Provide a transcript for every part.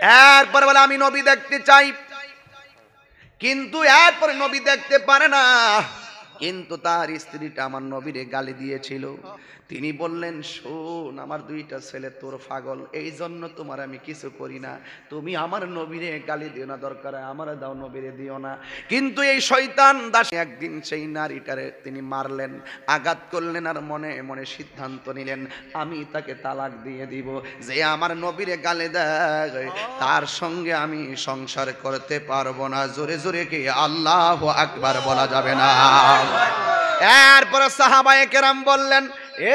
এরপরে বলে আমি নবী দেখতে চাই, কিন্তু এরপরে নবী দেখতে পারে না। কিন্তু তার স্ত্রীটা আমার নবীরে গালি দিয়েছিল। তিনি বললেন, শোন, আমার দুইটা ছেলে তোর পাগল, এই জন্য তোমার আমি কিছু করি না। তুমি আমার নবীরে গালি দিও না, দরকার আমার দাও, নবীরে দিও না। কিন্তু এই শয়তান দাস একদিন সেই নারীটারে তিনি মারলেন, আঘাত করলেন, আর মনে মনে সিদ্ধান্ত নিলেন আমি তাকে তালাক দিয়ে দিব। যে আমার নবীরে গালি দেয় তার সঙ্গে আমি সংসার করতে পারবো না। জোরে জোরে কি আল্লাহু আকবার বলা যাবে না? এরপরে সাহাবায়ে কেরাম বললেন,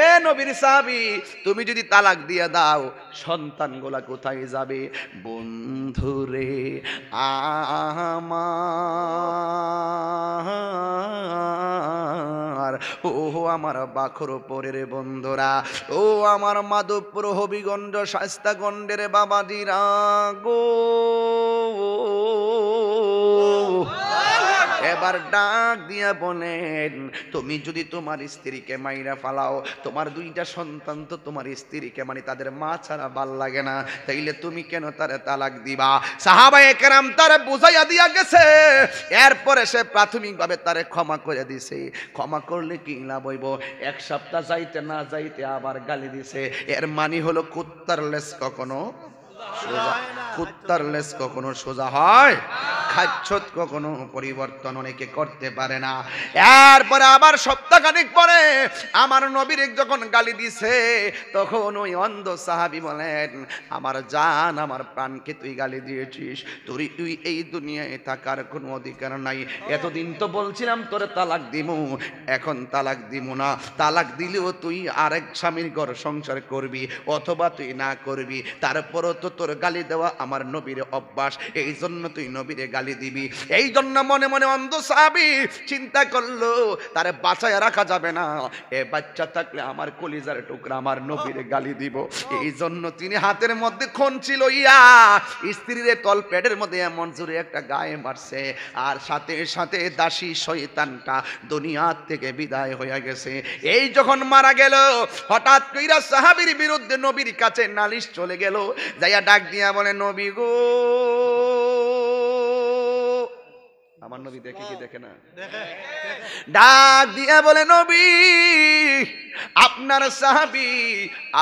এ নবীর সাহাবী, তুমি যদি তালাক দিয়ে দাও সন্তানগুলা কোথায় যাবে? বন্ধুরে আমার, ও আমার বাখর পরের বন্ধুরা, ও আমার মাধবপুর হবিগঞ্জ শাস্তাগঞ্জের বাবাজিরা গো, এবার ডাক দিয়া বলেন, তুমি যদি তোমার স্ত্রীকে মাইরা ফালাও, তোমার দুইটা সন্তান তো তোমার স্ত্রীকে মানে তাদের মা ছাড়া ভাল লাগে না, তাইলে তুমি কেন তারে তালাক দিবা? সাহাবায়ে কেরাম তারে বুঝাইয়া দিয়া গেছে। এরপরে সে প্রাথমিকভাবে তারে ক্ষমা করে দিছে। ক্ষমা করলে কি লাভ হইব? এক সপ্তাহ যাইতে না যাইতে আবার গালি দিছে। এর মানে হলো কুত্তার লেজ কখনো সোজা, কুত্তার লেজ কখনো সোজা হয়? খাচ্ছত কখনো পরিবর্তন অনেকে করতে পারে না। এরপরে আবার সপ্তাহখানেক পরে আমার নবীর যখন গালি দিছে, তখন ওই অন্ধ সাহাবী বলেন, আমার জান, আমার প্রাণকে তুই গালি দিয়েছিস, তুই এই দুনিয়ায় থাকার কোনো অধিকার নাই। এতদিন তো বলছিলাম তোরে তালাক দিমু, এখন তালাক দিমু না। তালাক দিলেও তুই আরেক স্বামীর ঘর সংসার করবি, অথবা তুই না করবি, তারপরও তো তোর গালি দেওয়া আমার নবীর অভ্যাস, এই জন্য তুই নবীরে গালি দিবি। এই জন্য মনে মনে অন্ধ সাহাবী চিন্তা করলো তারে বাঁচায় রাখা যাবে না, এ বাচ্চা থাকলে আমার কলিজার টুকরা আমার নবীরে গালি দিব। এই জন্য তিনি হাতের মধ্যে খনছিল, স্ত্রীর তলপেটের মধ্যে এমন জোরে একটা গায়ে মারছে, আর সাথে সাথে দাসী শয়তানটা দুনিয়া থেকে বিদায় হয়ে গেছে। এই যখন মারা গেল, হঠাৎ কইরা সাহাবীর বিরুদ্ধে নবীর কাছে নালিশ চলে গেল। যাইয়া ডাক দিয়া বলে, নবী গো, আমার নবী দেখে কি দেখে না? ডাক দিয়া বলে, নবী, আপনার সাহাবী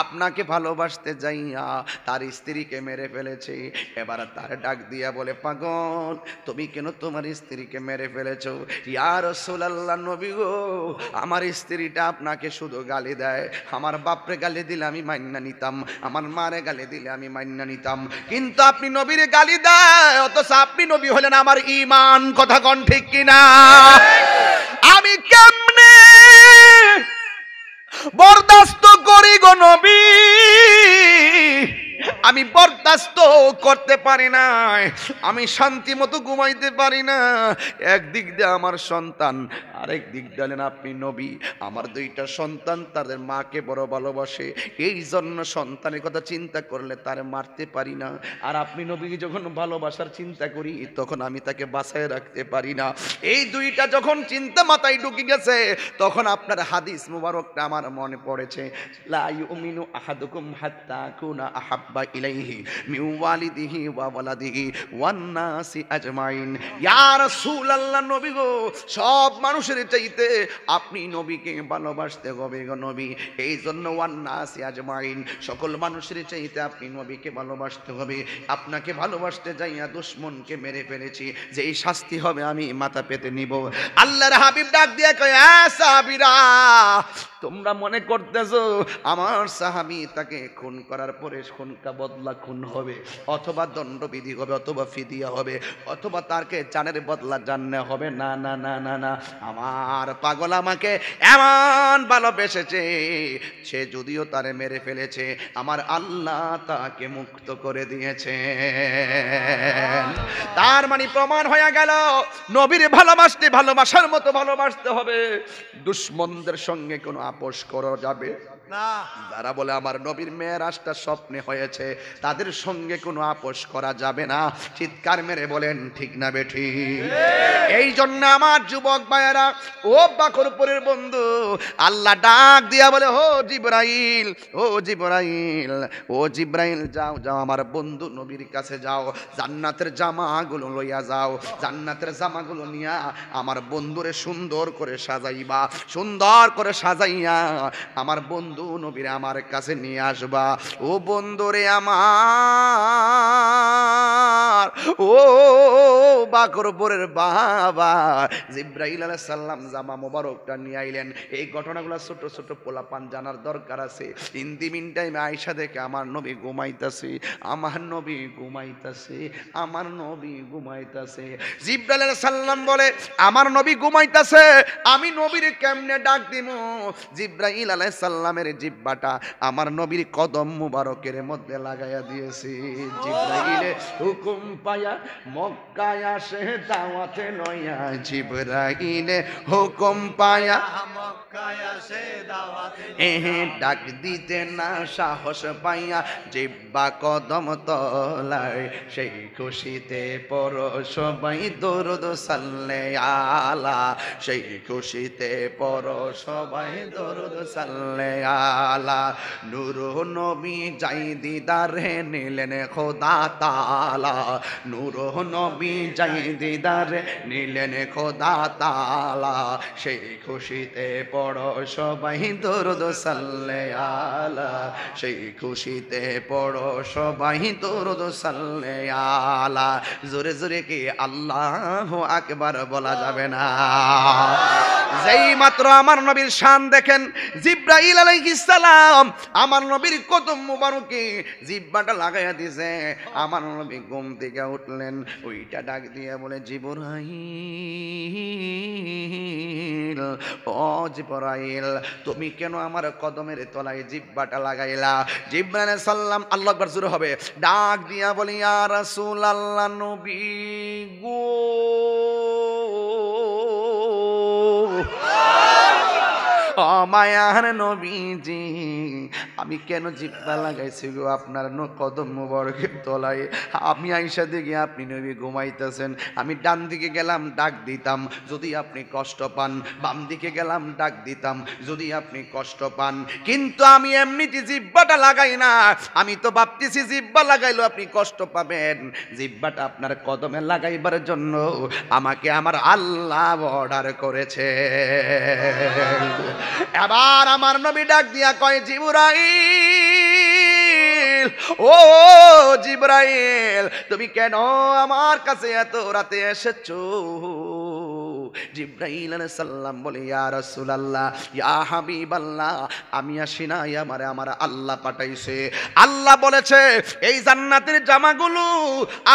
আপনাকে ভালোবাসতে যাইয়া তার স্ত্রীকে মেরে ফেলেছে। এবার তার ডাক দিয়া বলে, পাগল, তুমি কেন তোমার স্ত্রীকে মেরে ফেলেছো? ইয়া রাসূলুল্লাহ, নবী গো, আমার স্ত্রীটা আপনাকে শুধু গালি দেয়। আমার বাপরে গালি দিলে আমি মান্না নিতাম, আমার মারে গালি দিলে আমি মান্না নিতাম, কিন্তু আপনি নবীরে গালি দেয়, অথচ আপনি নবী হলেন আমার ঈমান। কথা কোন ঠিক কিনা? আমি কেমনে বরদাস্ত করি গো নবী, আমি বরদাস্ত করতে পারি না, আমি শান্তি মতো ঘুমাইতে পারি না। একদিক দিয়ে আমার সন্তান, আরেক দিক দিলেন আপনি নবী। আমার দুইটা সন্তান তাদের মাকে বড় ভালোবাসে, এই জন্য সন্তানের কথা চিন্তা করলে তারে মারতে পারি না। আর আপনি নবী যখন ভালোবাসার চিন্তা করি, তখন আমি তাকে বাঁচায় রাখতে পারি না। এই দুইটা যখন চিন্তা মাথায় ঢুকে গেছে, তখন আপনার হাদিস মুবারকটা আমার মনে পড়েছে, লা ইউমিনু আহাদুকুম হাত্তা আকুনা আহাব্বা ইলাইহি মিন ওয়ালিদিহি ওয়া ওয়ালাদিহি ওয়ান নাসি আজমাইন। ইয়া রাসূলুল্লাহ, নবী গো, সব মানুষের চাইতে আপনি নবীকে ভালোবাসতে হবে গো নবী। এই জন্য ওয়ান নাসি আজমাইন, সকল মানুষের চাইতে আপনি নবীকে ভালোবাসতে হবে। আপনাকে ভালোবাসতে যাইয়া দুশমনকে মেরে ফেলেছি, যে এই শাস্তি হবে আমি মাথা পেতে নিব। আল্লাহর হাবিব ডাক দিয়ে কয়, সাহাবীরা, তোমরা মনে করতেছো আমার সাহাবী তাকে খুন করার পরে খুনকা বদলা খুন হবে, অথবা দণ্ডবিধি হবে, অথবা ফিদিয়া হবে, অথবা তারকে জানের বদলা জান্নাত হবে? না না না না না, আমার পাগল আমাকে এমন ভালোবেসেছে, সে যদিও তারে মেরে ফেলেছে, আমার আল্লাহ তাকে মুক্ত করে দিয়েছে। তার মানে প্রমাণ হয়ে গেল, নবীর ভালোবাসতে ভালোবাসার মতো ভালোবাসতে হবে। দুশমনদের সঙ্গে কোনো আপোষ করা যাবে যারা বলে আমার নবীর মেরাজটা স্বপ্নে হয়েছে তাদের সঙ্গে কোনো আপোষ করা যাবে না, চিৎকার মেরে বলেন ঠিক না বেঠিক? এই জন্য আমার যুবক ভাইয়েরা, ও বাকরপুরের বন্ধু, আল্লাহ ডাক দিয়া বলে, ও জিবরাইল, ও জিবরাইল, ও জিবরাইল, যাও যাও আমার বন্ধু নবীর কাছে যাও, জান্নাতের জামাগুলো লইয়া যাও, জান্নাতের জামাগুলো নিয়া আমার বন্ধুরে সুন্দর করে সাজাইবা, সুন্দর করে সাজাইয়া আমার বন্ধু নবীরে আমার কাছে নিয়ে আসবা। ও বন্ধুরে আমার, ও বাকরপুরের বাবা, জিবরাইল আলাইহিস সালাম জামা মোবারকটা নিয়ে আইলেন। এই ঘটনাগুলো ছোট ছোট পোলাপান জানার দরকার আছে। ইন দি মিন টাইমে আয়েশা দেখে আমার নবী ঘুমাইতাছে, আমার নবী ঘুমাইতাছে, আমার নবী ঘুমাইতাছে। জিবরাইল আলাইহিস সালাম বলে, আমার নবী ঘুমাইতাছে, আমি নবীর কেমনে ডাক দিমু? জিবরাইল আলাইহিস সালামের জিহ্বাটা আমার নবীর কদম মুবারকের মধ্যে লাগাইয়া দিয়েছে। জিবরাইলে হুকুম পায়া মক্কায় আসে দাওয়াতে লইয়া, জিবরাইলে হুকুম পায়া মক্কায় আসে দাওয়াতে লইয়া, ডাক দিতে না সাহস পাইয়া জিহ্বা কদম তলায়, সেই খুশিতে পড়ো সবাই দরুদ সাল্লে আলা, সেই খুশিতে পড়ো সবাই দরুদ সাল্লে আলা। নূর নবী যাই দিদারে নিলেন খোদা তাআলা, নূর নবী যাই দিদারে নিলেন খোদা তাআলা, সেই খুশিতে পড়ো সবাই দরুদ সাল্লে আলা, সেই খুশিতে পড়ো সবাই দরুদ সাল্লে আলা। জোরে জোরে কি আল্লাহু আকবার বলা যাবে না? যেই মাত্র আমার নবীর শান দেখেন, জিবরাইল আলাইহিস সালাম আমার নবীর কদম মুবারকে জিহ্বাটা লাগাইয়া দিয়েছে। আমার নবী ঘুম থেকে উঠলেন, ওইটা ডাক দিয়ে বলে, জিবরাইল, ও জিবরাইল, তুমি কেন আমার কদমের তলায় জিহ্বাটা লাগাইলা? জিবরাইল আলাইহিস সালাম, আল্লাহু আকবার জোরে হবে, ডাক দিয়া বলি, ইয়া রাসূলুল্লাহ, নবী গো, মায়ার নবীজি, আমি কেন জিহ্বা লাগাইছি গো আপনার কদম মুবারকের তলায়? আমি আয়েশা দেখি আপনি নবী ঘুমাইতেছেন, আমি ডান দিকে গেলাম ডাক দিতাম যদি আপনি কষ্ট পান, বাম দিকে গেলাম ডাক দিতাম যদি আপনি কষ্ট পান, কিন্তু আমি এমনিতে জিহ্বাটা লাগাই না। আমি তো ভাবতেছি জিহ্বা লাগাইলো আপনি কষ্ট পাবেন, জিহ্বাটা আপনার কদমে লাগাইবার জন্য আমাকে আমার আল্লাহ অর্ডার করেছে। এবার আমার নবী ডাক দিয়া কয়, জিবরাইল, ও জিবরাইল, তুমি কেন আমার কাছে এত রাতে এসেছো? জিবরাইল আলাইহিস সালাম বলে, ইয়া রাসূলুল্লাহ, ইয়া হাবিবাল্লাহ, আমি আসি না, আমার আল্লাহ পাঠাইছে। আল্লাহ বলেছে এই জান্নাতের জামাগুলো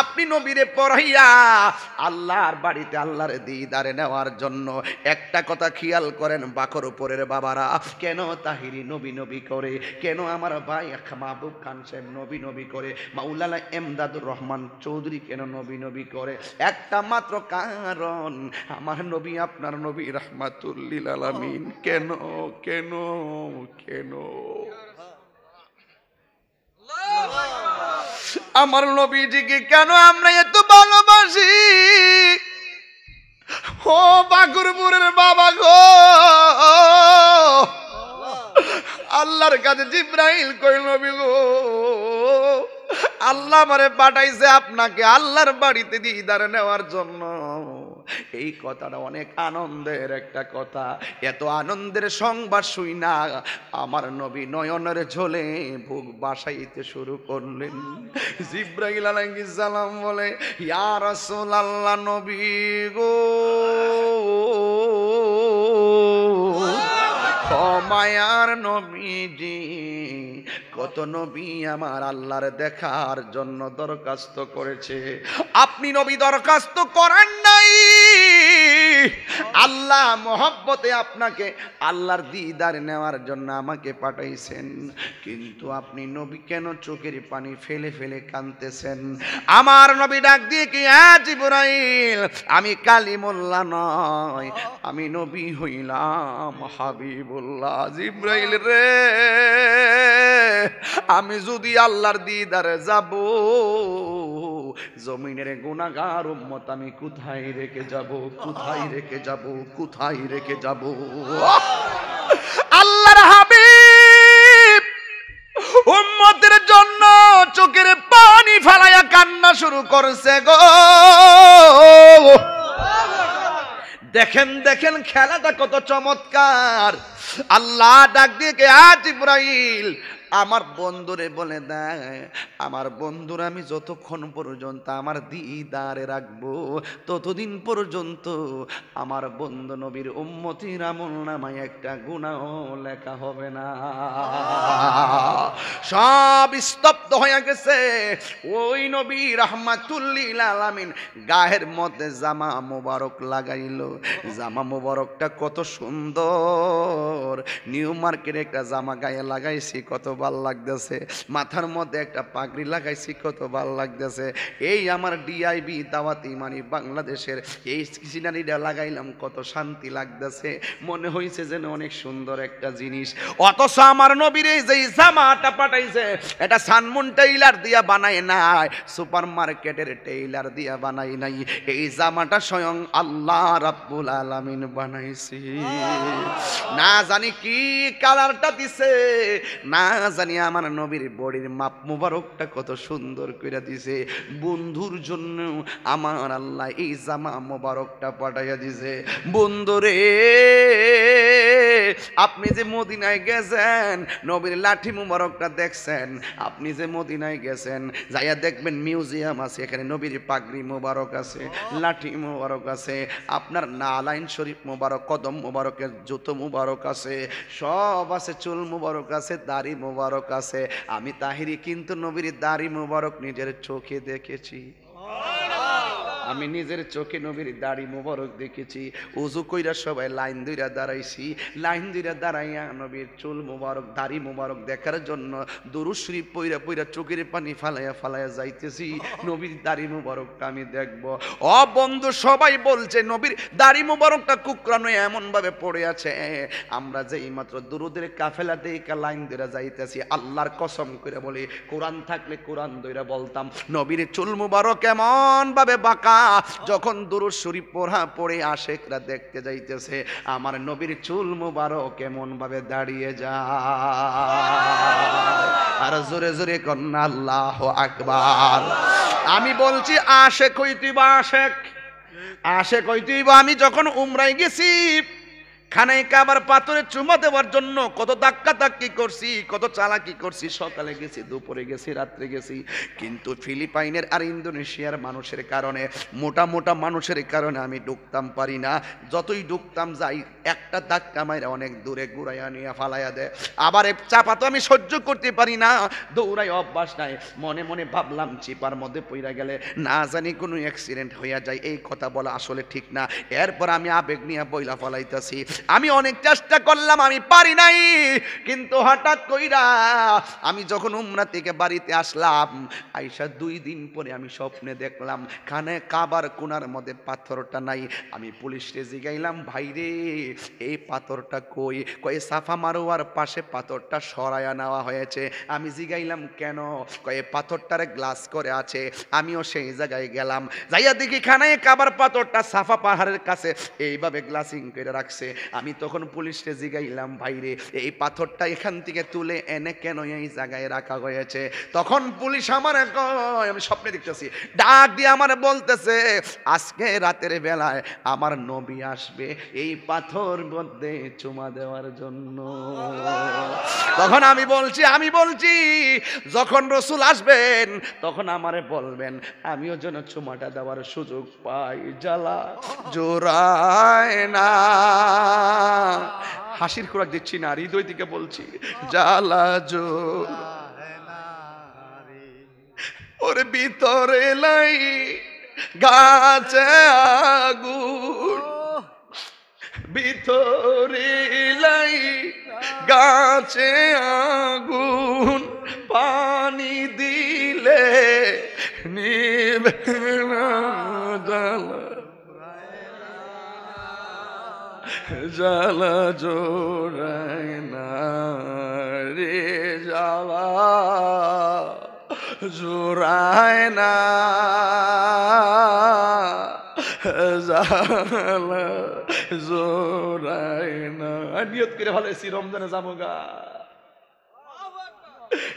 আপনি নবীরে পরাইয়া আল্লাহর বাড়িতে আল্লাহর দিদারে নেওয়ার জন্য। একটা কথা খেয়াল করেন বাকরপুরের বাবারা, কেন তাহিরি নবী নবী করে, কেন আমার ভাই মাহবুব খান সাহেব নবী নবী করে, মাওলানা এমদাদুর রহমান চৌধুরী কেন নবী নবী করে? একটা মাত্র কারণ, আমার নবী আপনার নবী রাহমাতুল লিল আলামিন। কেন কেন কেন আমার নবীজিকে কেন আমরা এত ভালোবাসি? ও বাকরপুরের বাবা গো, আল্লাহর কাছে জিবরাইল কই, নবী গো, আল্লাহ আমারে পাঠাইছে আপনাকে আল্লাহর বাড়িতে দিদার নেওয়ার জন্য। এই কথাটা অনেক আনন্দের একটা কথা। এত আনন্দের সংবাদ শুই না আমার নবী নয়নের ঝোলে বুক বাসাইতে শুরু করলেন। জিবরাইল আলাইহিস সালাম বলে, ইয়া রাসূলুল্লাহ, নবী গো, মায়ার নবীজি, কত নবী আমার আল্লাহর দেখার জন্য দরখাস্ত করেছে, আপনি নবী দরখাস্ত করেন নাই। নাই, আল্লাহ মহব্বতে আপনাকে আল্লাহর দিদার নেওয়ার জন্য আমাকে পাঠাইছেন, কিন্তু আপনি নবী কেন চোখের পানি ফেলে ফেলে কাঁদতেছেন? আমার নবী ডাক দিয়ে কি, জিবরাইল আমি কালিমুল্লাহ নয়, আমি নবী হইলাম হাবিবুল্লাহ। জিবরাইল রে, আমি যদি আল্লাহর দিদারে যাব, জমিনের গুনাহগার উম্মত আমি কোথায় রেখে যাব, কোথায় রেখে যাব, কোথায় রেখে যাব? আল্লাহর হাবিব উম্মতের জন্য চোখের পানি ফেলায়া কান্না শুরু করছে গো। দেখেন দেখেন খেলাটা কত চমৎকার। আল্লাহ ডাক দিয়ে কে, জিবরাইল আমার বন্ধুরে বলে দেয়, আমার বন্ধুরা আমি যতক্ষণ পর্যন্ত আমার দিদারে রাখবো, ততদিন পর্যন্ত আমার বন্ধু নবীর উম্মতির আমলনামায় একটা গুনাহ লেখা হবে না। সব স্তব্ধ হয়ে গেছে। ওই নবী রাহমাতুল লিল আলামিন গায়ের মধ্যে জামা মোবারক লাগাইলো। জামা মোবারকটা কত সুন্দর, নিউ মার্কেটে একটা জামা গায়ে লাগাইছি, কত ভাল লাগতেছে। মাথার মধ্যে একটা পাগড়ি লাগাইছি, কত ভাল লাগতেছে। এই আমার ডিআইবি দাওয়াত ইমানি বাংলাদেশের এই সিনারিটা লাগাইলাম, কত শান্তি লাগতেছে, মনে হইছে যেন অনেক সুন্দর একটা জিনিস। অথচ আমার নবীর এই যে জামাটা পাঠাইছে, এটা সানমুন টেইলার দিয়া বানায় নাই, সুপার মার্কেটের টেইলার দিয়া বানাই নাই, এই জামাটা স্বয়ং আল্লাহ রাব্বুল আলামিন বানাইছে। না জানি কি কালারটা দিছে, না জানি আমার নবীর বডির মাপ মুবারকটা কত সুন্দর করে দিছে। বন্ধুর জন্য আমার আল্লাহ এই জামা মুবারকটা পাঠাইয়া দিছে। বন্ধুরে, আপনি যে মদিনায় গেছেন, নবীর লাঠি মুবারকটা দেখছেন, আপনি যে মদিনায় গেছেন, যাইয়া দেখবেন মিউজিয়াম আছে, এখানে নবীর পাগড়ি মুবারক আছে, লাঠি মুবারক আছে, আপনার নালাইন শরীফ মুবারক, কদম মুবারকের জুতো মুবারক আছে, সব আছে, চুল মুবারক আছে, দাড়ি মুবারক আছে। আমি তাহিরি কিন্তু নবীর দাড়ি মুবারক নিজের চোখে দেখেছি, আমি নিজের চোখে নবীর দাড়ি মুবারক দেখেছি। উজু কইরা সবাই লাইন ধইরা দাঁড়াইছি, লাইন ধইরা দাঁড়াইয়া নবীর চুল মুবারক, দাড়ি মুবারক দেখার জন্য দুরূদ শরীফ পইরা পইরা চোখের পানি ফালাইয়া ফালাইয়া যাইতেছি, নবীর দাড়ি মুবারকটা আমি দেখব। ও বন্ধু, সবাই বলছে নবীর দাড়ি মুবারকটা কুকরানো এমন ভাবে পড়ে আছে, আমরা যেই মাত্র দুরুদের কাফেলা দেইকা লাইন ধইরা যাইতেছি, আল্লাহর কসম করে বলি, কোরআন থাকলে কোরআন ধইরা বলতাম, নবীর চুল মুবারক এমন ভাবে বাঁকা, যখন দুরূদ শরীফ পড়ে আশেকরা দেখতে যাইতেছে, আমার নবীর চুল মুবারক এমন ভাবে দাঁড়িয়ে যায়। আর জোরে জোরে কন্যা আল্লাহু আকবার। আমি বলছি আশেক হইতিবা, আশেক আশেক হইতিবা। আমি যখন উমরায় গেছি, খানায় কাবার পাথরে চুমা দেওয়ার জন্য কত ধাক্কা ধাক্কি করছি, কত চালাকি করছি, সকালে গেছি, দুপুরে গেছি, রাত্রে গেছি, কিন্তু ফিলিপাইনের আর ইন্দোনেশিয়ার মানুষের কারণে, মোটা মোটা মানুষের কারণে আমি ঢুকতাম পারি না। যতই ঢুকতাম যাই, একটা ধাক্কা মাইরা অনেক দূরে ঘুরাইয়া নিয়ে ফালাইয়া দেয়। আবার চাপা তো আমি সহ্য করতে পারি না, দৌড়াই অভ্যাস নাই। মনে মনে ভাবলাম চিপার মধ্যে পইরা গেলে না জানি কোনো অ্যাক্সিডেন্ট হইয়া যায়, এই কথা বলা আসলে ঠিক না। এরপর আমি আবেগ নিয়ে বইলা ফলাইতেছি, আমি অনেক চেষ্টা করলাম, আমি পারি নাই। কিন্তু হঠাৎ কইরা আমি যখন উমরা থেকে বাড়িতে আসলাম, আইসা 2 দিন পরে আমি স্বপ্নে দেখলাম খানে কাবার কোনার মধ্যে পাথরটা নাই। আমি পুলিশকে জিগাইলাম, ভাই রে এই পাথরটা কই? কয়ে সাফা মারোয়ার পাশে পাথরটা সরাইয়া নেওয়া হয়েছে। আমি জিগাইলাম কেন? কয়ে পাথরটারে গ্লাস করে আছে। আমিও সেই জায়গায় গেলাম, যাইয়া দেখি খানে কাবার পাথরটা সাফা পাহাড়ের কাছে এইভাবে গ্লাসিং করে রাখছে। আমি তখন পুলিশকে জিগাইলাম, ভাইরে এই পাথরটা এখান থেকে তুলে এনে কেন এই জায়গায় রাখা হয়েছে? তখন পুলিশ আমার কয়, আমি স্বপ্নে দেখতেছি, ডাক দিয়ে আমার বলতেছে, আজকে রাতের বেলায় আমার নবী আসবে এই পাথর মধ্যে চুমা দেওয়ার জন্য। তখন আমি বলছি যখন রসুল আসবেন তখন আমারে বলবেন, আমিও যেন চুমাটা দেওয়ার সুযোগ পাই। জ্বালা জোড়ায় না, হাসির খোরাক দিচ্ছি না, হৃদয় থেকে বলছি, জ্বালা জোড়ায় না ওর ভিতরে লাই গাছে আগুন ভিতরে লাই গাছে আগুন পানি দিলে নিবে না জ্বালা জ্বালা জোড়ায় না রে জ্বালা জোড়ায় না জ্বালা জোড়ায় না। নিয়ত করে ভালাইছি রমজানে যামুগা,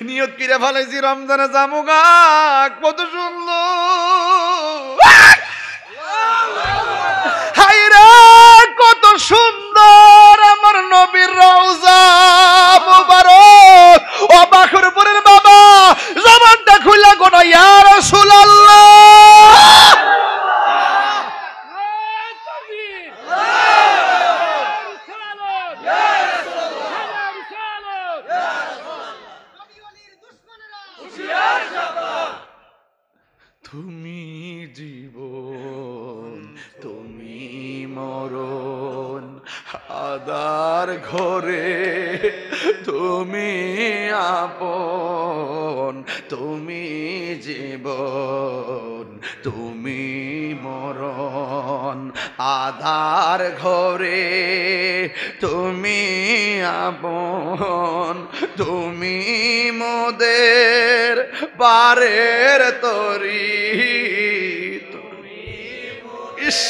নিয়ত করে ভালাইছি রমজানে যামুগা। কত সুন্দর হায়রে, কত সুন্দর আমার নবীর রওজা মুবারক। ও বাখরপুরের বাবা জবানটা খুলে গোনা ইয়া রাসূলুল্লাহ। তুমি জীবন তুমি মরণ আদার ঘরে তুমি আপন, তুমি জীবন তুমি মরণ আধার ঘরে তুমি আপন, তুমি মোদের বারের তরি, ইস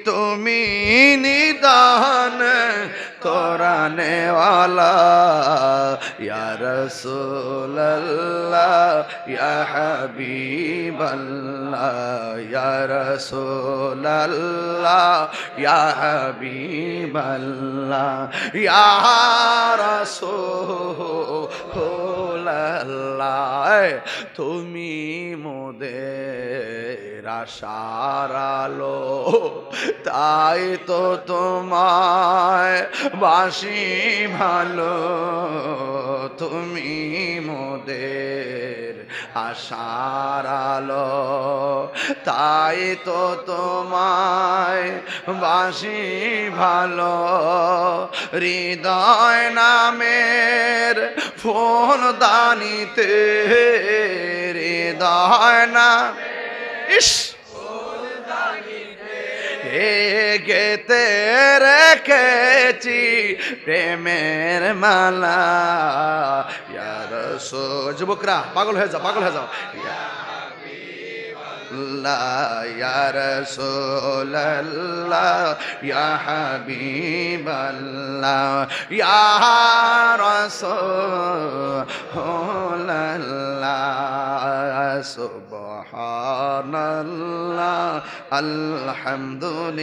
তুমি নিদান কোরআনওয়ালা ইয়া রাসূলুল্লাহ ইয়া হাবিবাল্লাহ ইয়া রাসূলুল্লাহ ইয়া হাবিবাল্লাহ ইয়া রাসূলুল্লাহ। তুমি মোদের আশার আলো, তাই তো তোমায় বাসি ভালো। তুমি মোদের আশার আলো, তাই তো তোমায় বাসি ভালো। হৃদয় নামের ফোন দানিতে হৃদয় নাম ইস গেতে রেখেছি প্রেমের মালা। ইয়া রাসূল, যুবকরা পাগল হয়ে যাও, পাগল হয়ে যাও। ইয়া রাসূলুল্লাহ ইয়া হাবিবাল্লাহ ইয়া রাসূলুল্লাহ। সুবহানাল্লাহ আলহামদুলিল্লাহ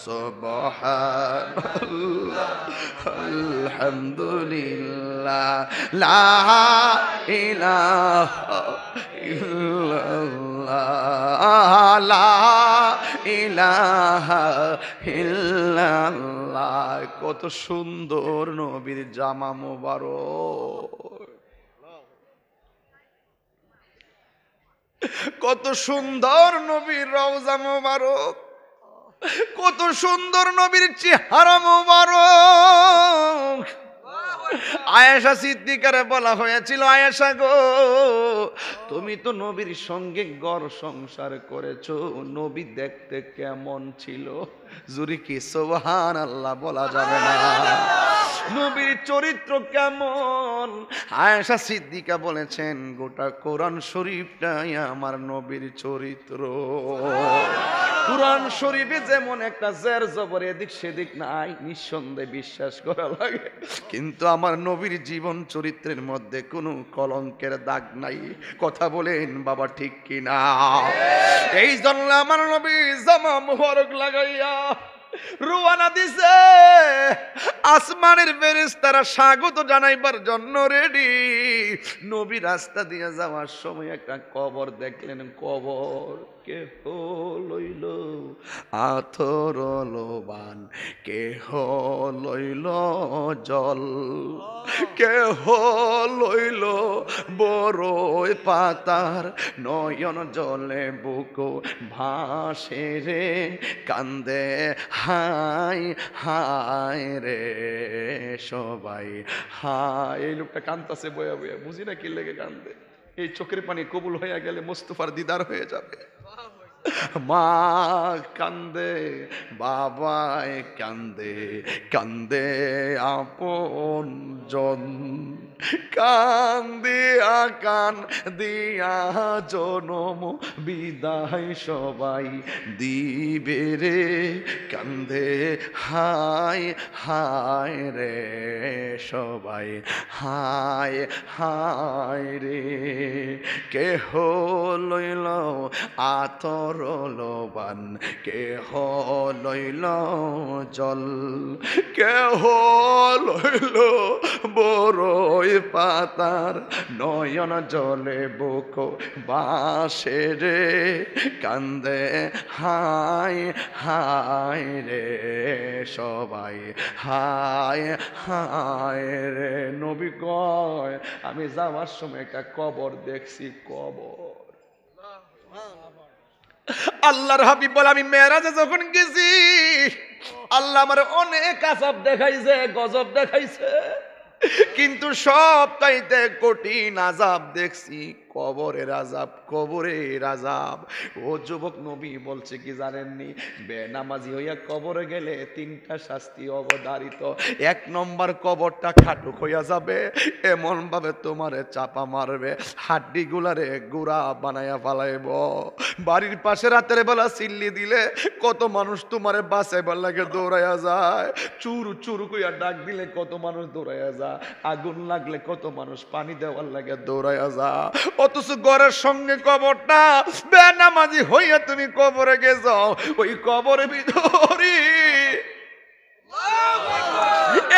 সুবহানাল্লাহ আলহামদুলিল্লাহ লা ইলাহা ইল্লাল্লাহ লা ইলাহা ইল্লাল্লাহ। কত সুন্দর নবীর জামা মোবারক, কত সুন্দর নবীর রওজা মোবারক, কত সুন্দর নবীর চেহারা মোবারক। আয়েশা সিদ্দিকারে বলা হয়েছিল, আয়েশা গো তুমি তো নবীর সঙ্গে ঘর সংসার করেছো, নবী দেখতে কেমন ছিল? জুরি কি সুবহানাল্লাহ বলা যাবে না? নবীর চরিত্র কেমন? আয়েশা সিদ্দিকা বলেছেন গোটা কোরআন শরীফটাই আমার নবীর চরিত্র। কোরআন শরীফে যেমন একটা জের জবর এদিক সেদিক নাই, নিঃসন্দেহে বিশ্বাস করা লাগে, কিন্তু আমার নবীর জীবন চরিত্রের মধ্যে কোনো কলঙ্কের দাগ নাই। কথা বলেন বাবা, ঠিক কিনা? এই জন্য আমার নবী জামা মুবারক লাগাইয়া রওনা দিছে, আসমানের ফেরেশতারা স্বাগত জানাইবার জন্য রেডি। নবী রাস্তা দিয়ে যাওয়ার সময় একটা কবর দেখলেন, কবর কেহ লইল আথর লোবান, কেহ লইল জল, কেহ লইল বড়ই পাতার নয়ন জলে বুক ভাসে রে কান্দে হায় হায় রে সবাই হায়। এই লোকটা কান্দতেছে বয়া বয়া, বুঝি না কি লেগে কান্দে। এই চোখের পানি কবুল হয়ে গেলে মুস্তাফার দিদার হয়ে যাবে। মা কান্দে, বাবায় কান্দে, কান্দে আপন জন, কান্দিয়া কান দিয়া জনম বিদায় সবাই দিবে রে কান্দে হায় হায় রে সবাই হায় হায় রে। কেহ লইল আতর লোবান, কেহ লইল জল, কেহ লইল বড়ই পাতার নয়ন জলে বুক বাসে রে কান্দে হায় হায় রে সবাই হায় হায় রে। নবী কয় আমি যাওয়ার সময় একটা কবর দেখছি, কবর। আল্লাহর হাবিব বলে আমি মেরাজে যখন গেছি আল্লাহ আমার অনেক আযাব দেখাইছে, গজব দেখাইছে, কিন্তু সব চাইতে কঠিন আযাব দেখছি কবরের আযাব, কবরের আযাব। ও যুবক, নবী বলছে কি জানেননি? বেনামাজি হইয়া কবরে গেলে তিনটা শাস্তি অবধারিত। এক নম্বর, কবরটা খাটুক হইয়া যাবে, এমন ভাবে তোমারে চাপা মারবে হাড্ডি গুলারে গুড়া বানাইয়া ফালাইব। বাড়ির পাশে রাতের বেলা চিল্লি দিলে কত মানুষ তোমারে বাঁচাইবার লাগে দৌড়াইয়া যায়, চুর চুর কইয়া ডাক দিলে কত মানুষ দৌড়াইয়া যায়, আগুন লাগলে কত মানুষ পানি দেওয়ার লাগে দৌড়াইয়া যায়। অথচ ঘরের সঙ্গে কবরটা, বেনামাজি হইয়া তুমি কবরে গেছ, ওই কবরের ভিতরে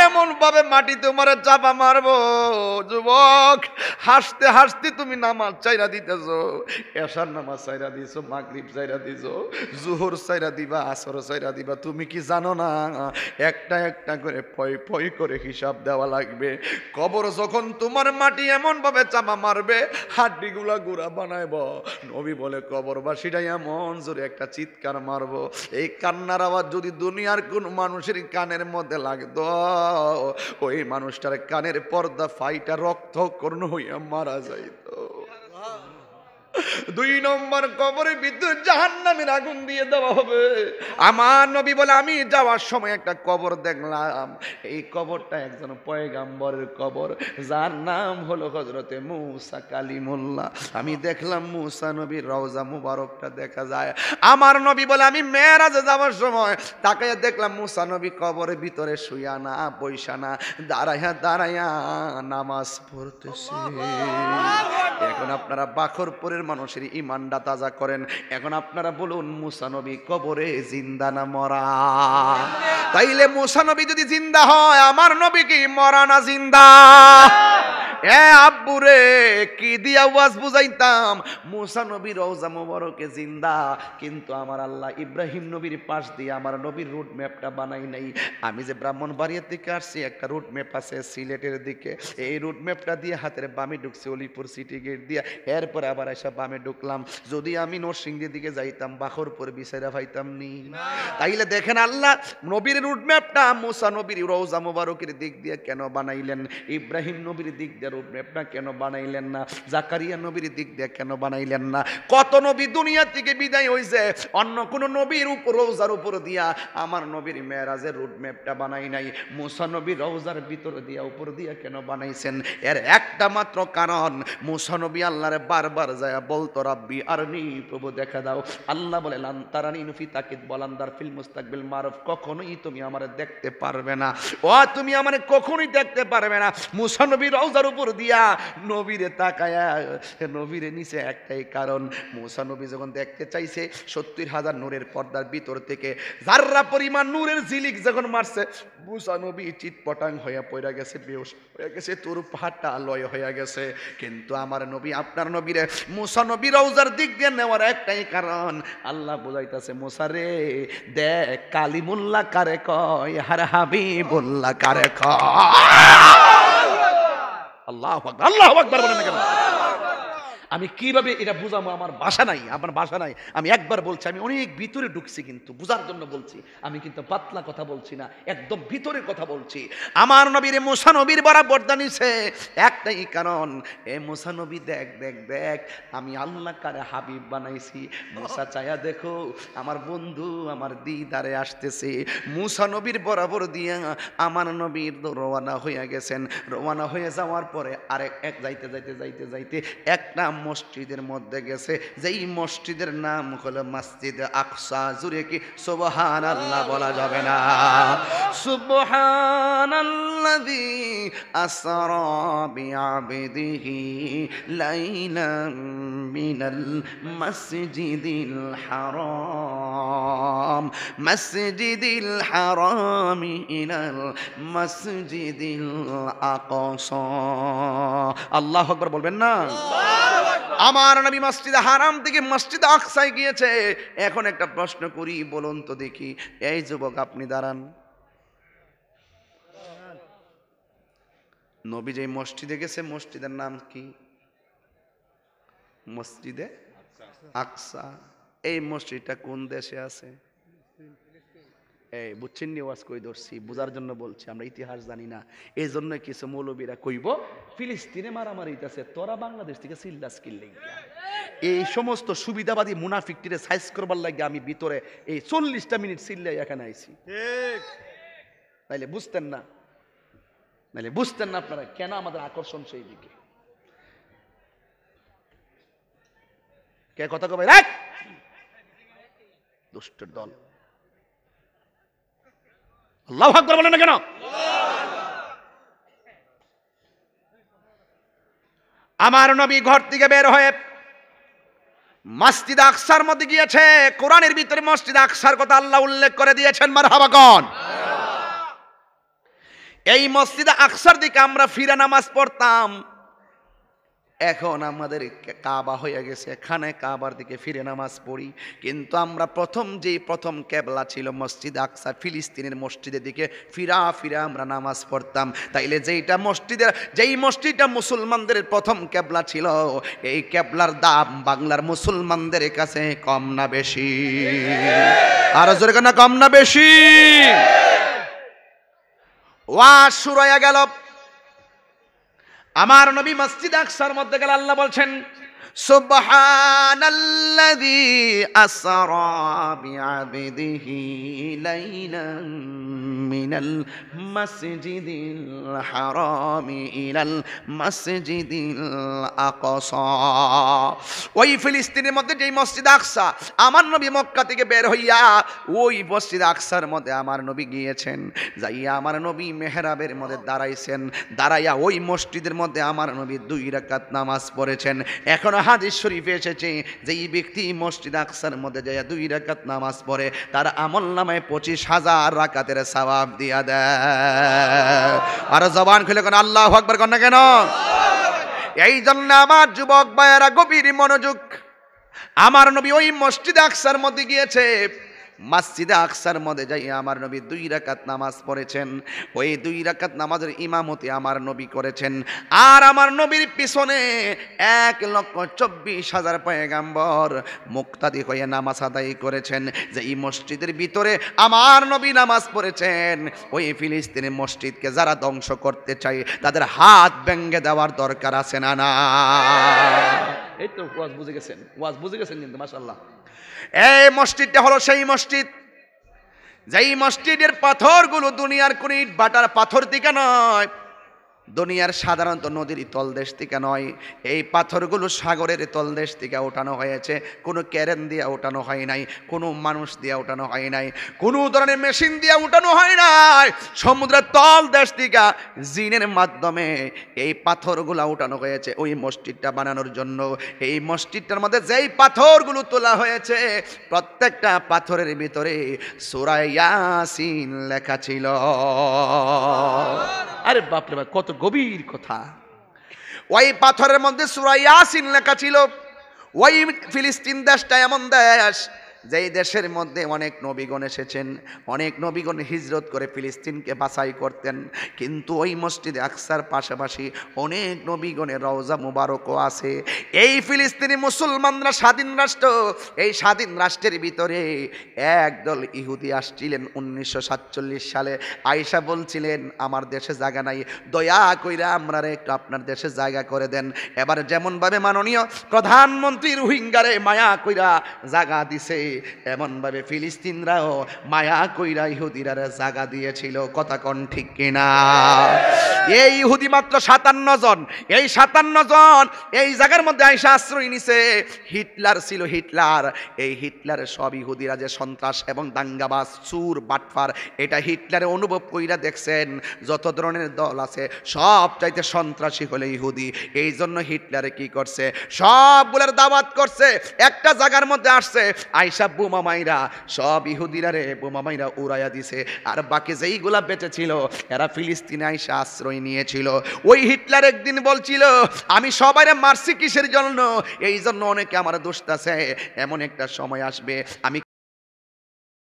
এমন ভাবে মাটি তোমার চাপা মারবো যুবক, হাসতে হাসতে তুমি নামাজ চাইরা দিতেছ, এশার নামাজ চাইরা দিছো, মাগরিব চাইরা দিছো, জোহর চাইরা দিবা, আসর চাইরা দিবা। তুমি কি জানো না একটা একটা করে পয় পয় করে হিসাব দেওয়া লাগবে। কবর যখন তোমার মাটি এমন ভাবে চাপা মারবে হাড্ডিগুলা গুড়া বানাইব, নবী বলে কবরবাসীরা এমন জোরে একটা চিৎকার মারবো, এই কান্নার আওয়াজ যদি দুনিয়ার কোন মানুষের কানের মধ্যে লাগতো, ওই মানুষটার কানের পর্দা ফাইটা রক্তকর্ণ হইয়া মারা যাইত। দুই নম্বর, কবরের ভিতর জাহান্নামের আগুন দিয়ে দেওয়া হবে। আমার নবী বলে আমি যাওয়ার সময় একটা কবর দেখলাম, এই কবরটা একজন পয়গাম্বরের কবর, যার নাম হলো হযরতে মূসা কালিমুল্লাহ। আমি দেখলাম মূসা নবীর রওজা মুবারকটা দেখা যায়। আমার নবী বলে আমি মেরাজে যাওয়ার সময় তাকাইয়া দেখলাম মূসা নবী কবরের ভিতরে শুইয়া না, বইসা না, দাঁড়াইয়া দাঁড়াইয়া নামাজ পড়তেছে। এখন আপনারা বাখরপুরের মানুষের ইমানটা তাজা করেন। এখন আপনারা বলুন মূসা নবী কবরে জিন্দা না মরা? তাইলে মূসা নবী যদি জিন্দা হয়, আমার নবী কি মরা না জিন্দা? এ আব্বুরে কি দিয়া ওয়াজ বুঝাইতাম, মূসা নবীর রওজা মোবারকে জিন্দা, কিন্তু আমার আল্লাহ ইব্রাহিম নবীর পাশ দিয়ে আমার নবীর রুট ম্যাপটা বানাই নাই। আমি যে ব্রাহ্মণবাড়িয়া থেকে আসছি, একটা রুট ম্যাপ আছে সিলেটের দিকে, এই রুট ম্যাপটা দিয়ে হাতের বামে ঢুকছি অলিপুর সিটি গেট দিয়ে, এরপরে আবার এসে বামে ঢুকলাম। যদি আমি নরসিংদীর দিকে যাইতাম বাখরপুর বিচারা পাইতাম নি। তাইলে দেখেন আল্লাহ নবীর রুট ম্যাপটা মূসা নবীর রওজা মোবারকের দিক দিয়ে কেন বানাইলেন, ইব্রাহিম নবীর দিক দিয়ে রুট ম্যাপটা কেন বানাইলেন না, জাকারিয়া নবীর দিক দিয়ে কেন বানাইলেন না? কত নবী দুনিয়া থেকে বিদায় হইছে, অন্য কোন নবীর উপর রওজার উপর দিয়া আমার নবীর মেরাজের রুট ম্যাপটা বানাই নাই, মূসা নবীর রওজার ভিতর দিয়া উপর দিয়া কেন বানাইছেন? এর একটা মাত্র কারণ, মূসা নবী আল্লাহরে বারবার যায় বলতো রাব্বি আরনি, প্রভু দেখা দাও। আল্লাহ বলে লান তারানি ফি তাকিদ বলান্দার ফিল মুস্তাকবিল মারুফ, কখনোই তুমি আমারে দেখতে পারবে না, ও তুমি আমারে কখনোই দেখতে পারবে না। মূসা নবীর রওজার উপর দিয়া নবীরে তাকায়া, নবীরে নিচে একটাই কারণ, মূসা নবী যখন দেখতে চাইছে 70,000 নূরের পর্দার ভিতর থেকে যাররা পরিমাণ নূরের ঝিলিক যখন মারছে, মূসা নবী চিৎপটাং হয়ে পড়ে গেছে, বেহুশ হয়ে গেছে, তোর পাহাড়টা লয় হয়ে গেছে। কিন্তু আমার নবী, আপনার নবীরে মূসা নবী রওজার দিক দিয়ে নেওয়ার একটাই কারণ, আল্লাহ বুঝাইতেছে মূসা রে দেখ কালিমুল্লাহ কারে কয় আর হাবিবুল্লাহ কারে কয়। আল্লাহু আকবার, আল্লাহু আকবার বলেন না কেন? আমি কিভাবে এটা বুঝাবো, আমার ভাষা নাই, আমার ভাষা নাই। আমি একবার বলছি, আমি অনেক ভিতরে ঢুকছি, কিন্তু বুঝার জন্য বলছি। আমি কিন্তু পাতলা কথা বলছি না, একদম ভিতরে কথা বলছি। আমার নবীর মুসা নবীর বরাবর দানিছে একটাই কারণ, এ মুসা নবী দেখ দেখ দেখ, আমি আল্লাহ কারে হাবিব বানাইছি। মুসা চায়া দেখো, আমার বন্ধু আমার দিদারে আসতেছে। মুসা নবীর বরাবর দিয়া আমার নবীর রওয়ানা হয়ে গেছেন। রওয়ানা হয়ে যাওয়ার পরে আরেক এক যাইতে যাইতে যাইতে যাইতে একটা মসজিদের মধ্যে গেছে, যেই মসজিদের নাম হলো মসজিদ আকসা। জুড়ে কি সুবহানাল্লাহ বলা যাবে না? সুবহানাল্লাযী আসরা বিআবদিহি লাইলাম মিনাল মসজিদিল হারাম, মসজিদিল হারাম ইলাল মসজিদিল আকসা। আল্লাহু আকবার বলবেন না? আমার নবী মসজিদ হারাম থেকে মসজিদ আকসায় গিয়েছে। এখন একটা প্রশ্ন করি, বলুন তো দেখি, এই যুবক আপনি দাঁড়ান, নবী যে মসজিদে গেছে মসজিদের নাম কি? মসজিদে আকসা। এই মসজিদটা কোন দেশে আছে? এই বুঝছেন নি? ওয়াজ কই ধরছি, বুঝার জন্য বলছি, আমরা ইতিহাস জানি না। এই জন্য কিছু মৌলবীরা কইব ফিলিস্তিনে মারামারি হইতাছে, তোরা বাংলাদেশ থেকে সিল্লাস কিনলে। এই সমস্ত সুবিধাবাদী মুনাফিকটিরে সাইজ করবার লাগে আমি ভিতরে এই 40টা মিনিট সিল্লাই এখানে আইছি। তাইলে বুঝতেন না, নাইলে বুঝতেন না আপনারা কেন আমাদের আকর্ষণ সেই দিকে। কে কথা কবে রাখ, দুষ্টের দল। আল্লাহু আকবার বলেন না কেন? আমার নবী ঘর থেকে বের হয়ে মসজিদ আকসার মধ্যে গিয়েছে। কোরআনের ভিতরে মসজিদ আকসার কথা আল্লাহ উল্লেখ করে দিয়েছেন, মারহাবা কোন। এই মসজিদ আকসার দিকে আমরা ফিরে নামাজ পড়তাম। এখন আমাদের কাবা হয়ে গেছে, এখানে কাবার দিকে ফিরে নামাজ পড়ি। কিন্তু আমরা প্রথম কেবলা ছিল মসজিদ আকসা, ফিলিস্তিনের মসজিদের দিকে ফিরা ফিরা আমরা নামাজ পড়তাম। তাইলে যেই মসজিদটা মুসলমানদের প্রথম কেবলা ছিল, এই কেবলার দাম বাংলার মুসলমানদের কাছে কম না বেশি? আর জোরে না, কম না বেশি? ওয়াজ শুরু হয়ে গেল। আমার নবী মসজিদ আকসার মধ্যে গেলে আল্লাহ বলছেন, সুবহানাল্লাযী আসরা বিআবদিহি লাইলাম মিনাল মসজিদিল হারাম ইলাল মসজিদিল আকসা। ওই ফিলিস্তিনের মধ্যে যেই মসজিদ আকসা, আমার নবী মক্কা থেকে বের হইয়া ওই মসজিদ আকসার মধ্যে আমার নবী গিয়েছেন। যাইয়া আমার নবী মেহরাবের মধ্যে দাঁড়াইছেন। দাঁড়াইয়া ওই মসজিদের মধ্যে আমার নবী 2 রাকাত নামাজ পড়েছেন। এখন হাদিস শরীফে এসেছে, যেই ব্যক্তি মসজিদ আকসার মধ্যে যায় 2 রাকাত নামাজ পড়ে, তার আমলনামায় 25,000 রাকাতের সওয়াব দিয়া দেয়। আর জবান খুলে কোন আল্লাহু আকবার কোন না কেন? এই জন্য আমার যুবক ভাইয়েরা গভীর মনোযোগ। আমার নবী ওই মসজিদ আকসার মধ্যে গিয়েছে। মসজিদে আকসার মধ্যে যাই আমার নবী 2 রাকাত নামাজ পড়েছেন। ওই 2 রাকাত নামাজের ইমামতি আমার নবী করেছেন। আর আমার নবীর পিছনে 1,24,000 পয়গাম্বর মুক্তাদি হয়ে নামাজ আদায় করেছেন। যে এই মসজিদের ভিতরে আমার নবী নামাজ পড়েছেন, ওই ফিলিস্তিনের মসজিদকে যারা ধ্বংস করতে চায় তাদের হাত ভেঙে দেওয়ার দরকার আছে না? না, এই তো ওয়াজ বুঝে গেছেন, ওয়াজ বুঝে গেছেন কিন্তু মাশাআল্লাহ। এই মসজিদটা হলো সেই মসজিদ, যেই মসজিদের পাথরগুলো দুনিয়ার কোন ইট বাটার পাথর থেকে নয়, দুনিয়ার সাধারণত নদীর তলদেশ থেকে নয়, এই পাথরগুলো সাগরের তলদেশ থেকে ওঠানো হয়েছে। কোনো ক্যারেন দিয়ে ওঠানো হয় নাই, কোনো মানুষ দিয়ে ওঠানো হয় নাই, কোনো ধরনের মেশিন দিয়ে ওঠানো হয় নাই। সমুদ্রের তলদেশ থেকে জিনের মাধ্যমে এই পাথরগুলো ওঠানো হয়েছে ওই মসজিদটা বানানোর জন্য। এই মসজিদটার মধ্যে যেই পাথরগুলো তোলা হয়েছে, প্রত্যেকটা পাথরের ভিতরে সূরা ইয়াসিন লেখা ছিল। আরে বাপরে বাপ, কত গভীর কথা! ওই পাথরের মধ্যে সূরা ইয়াসিন লেখা ছিল। ওই ফিলিস্তিন দেশটা এমন দেশ যেই দেশের মধ্যে অনেক নবীগণ এসেছেন, অনেক নবীগণ হিজরত করে ফিলিস্তিনকে বাছাই করতেন, কিন্তু ওই মসজিদে আকসার পাশাপাশি অনেক নবীগণের রওজা মুবারকও আছে। এই ফিলিস্তিনি মুসলমানরা স্বাধীন রাষ্ট্র, এই স্বাধীন রাষ্ট্রের ভিতরে একদল ইহুদি আসছিলেন 1947 সালে। আয়েশা বলছিলেন আমার দেশে জায়গা নাই, দয়া কইরা আমরা একটু আপনার দেশে জায়গা করে দেন। এবার যেমনভাবে মাননীয় প্রধানমন্ত্রী রোহিঙ্গারে মায়া কইরা জায়গা দিছে, এমনভাবে ফিলিস্তিনরাও মায়া কইরা ইহুদিরা জায়গা দিয়েছিল। কথা কোন ঠিক কিনা? এই ইহুদি মাত্র 57 জন, এই 57 জন এই জায়গার মধ্যে আয়েশা আশ্রয় নিছে। হিটলার ছিল, হিটলার, এই হিটলারের সব ইহুদিরা যে সন্ত্রাস এবং দাঙ্গাবাজ চুর বাটফার, এটা হিটলারে অনুভব কইরা দেখছেন। যত ধরনের দল আছে সব চাইতে সন্ত্রাসী হলে ইহুদি। এই জন্য হিটলারে কি করছে, সবগুলোর দাওয়াত করছে, একটা জায়গার মধ্যে আসছে, আয়েশা বোমা মাইরা সব ইহুদিরা রে বোমা মাইরা উড়াইয়া দিছে। আর বাকি যেইগুলা বেঁচে ছিল এরা ফিলিস্তিনে আয়েশা আশ্রয় নিয়েছিল। ওই হিটলার একদিন বলছিল আমি সবাইরে মারছি কিসের জন্য, এই জন্য অনেকে আমার দোষ আছে, এমন একটা সময় আসবে আমি